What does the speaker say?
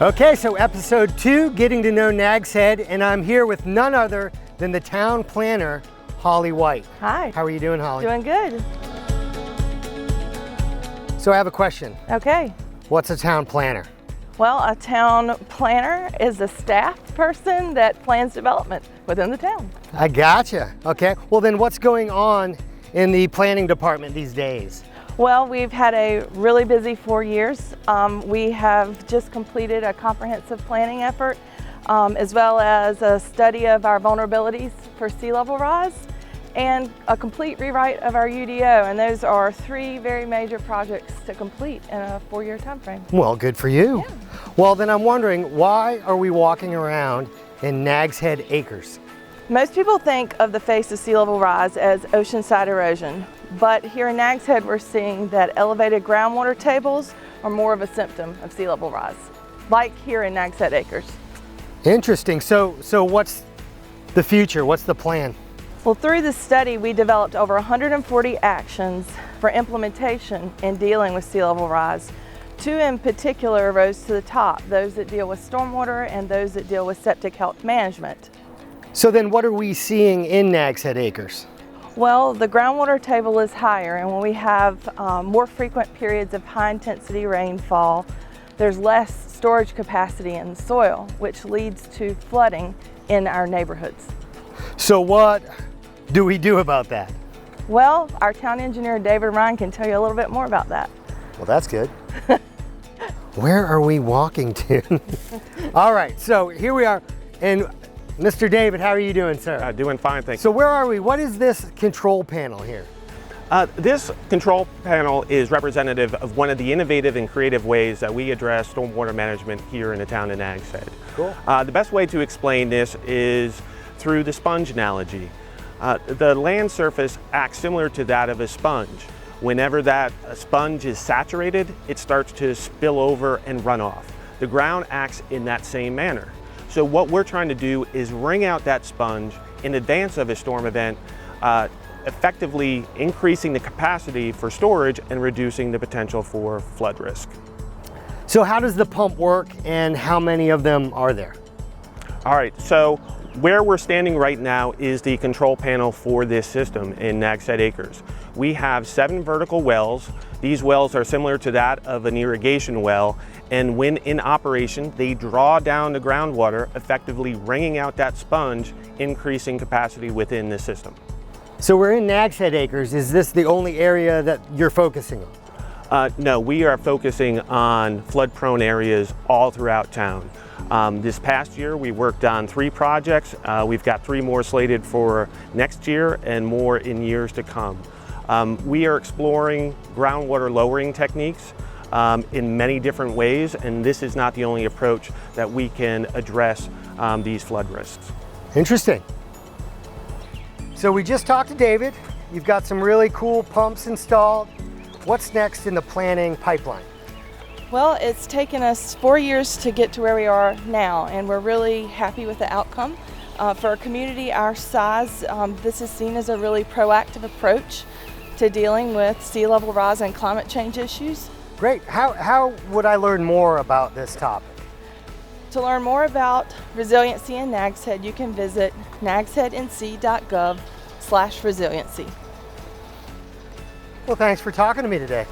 Okay, so episode 2, getting to know Nags Head, and I'm here with none other than the town planner, Holly White. Hi. How are you doing, Holly? Doing good. So I have a question. Okay. What's a town planner? Well, a town planner is a staff person that plans development within the town. I gotcha. Okay, well then what's going on in the planning department these days? Well, we've had a really busy 4 years. We have just completed a comprehensive planning effort, as well as a study of our vulnerabilities for sea level rise and a complete rewrite of our UDO. And those are 3 very major projects to complete in a 4-year time frame. Well, good for you. Yeah. Well, then I'm wondering, why are we walking around in Nags Head Acres? Most people think of the face of sea level rise as oceanside erosion, but here in Nags Head we're seeing that elevated groundwater tables are more of a symptom of sea level rise, like here in Nags Head Acres. Interesting. So what's the future? What's the plan? Well, through this study we developed over 140 actions for implementation in dealing with sea level rise. 2 in particular rose to the top, those that deal with stormwater and those that deal with septic health management. So then what are we seeing in Nags Head Acres? Well, the groundwater table is higher, and when we have more frequent periods of high intensity rainfall, there's less storage capacity in the soil, which leads to flooding in our neighborhoods. So what do we do about that? Well, our town engineer David Ryan can tell you a little bit more about that. Well, that's good. Where are we walking to? All right, so here we are. And Mr. David, how are you doing, sir? Doing fine, thank you. So where are we? What is this control panel here? This control panel is representative of one of the innovative and creative ways that we address stormwater management here in the town of Nags Head. Cool. The best way to explain this is through the sponge analogy. The land surface acts similar to that of a sponge. Whenever that sponge is saturated, it starts to spill over and run off. The ground acts in that same manner. So what we're trying to do is wring out that sponge in advance of a storm event, effectively increasing the capacity for storage and reducing the potential for flood risk. So how does the pump work and how many of them are there? All right, so where we're standing right now is the control panel for this system in Nags Head Acres. We have 7 vertical wells. These wells are similar to that of an irrigation well, and when in operation, they draw down the groundwater, effectively wringing out that sponge, increasing capacity within the system. So we're in Nags Head Acres. Is this the only area that you're focusing on? No, we are focusing on flood-prone areas all throughout town. This past year, we worked on 3 projects. We've got 3 more slated for next year and more in years to come. We are exploring groundwater lowering techniques in many different ways, and this is not the only approach that we can address these flood risks. Interesting. So we just talked to David. You've got some really cool pumps installed. What's next in the planning pipeline? Well, it's taken us 4 years to get to where we are now, and we're really happy with the outcome. For a community our size, this is seen as a really proactive approach to dealing with sea level rise and climate change issues. Great. How would I learn more about this topic? To learn more about resiliency in Nags Head, you can visit nagsheadnc.gov/resiliency. Well, thanks for talking to me today.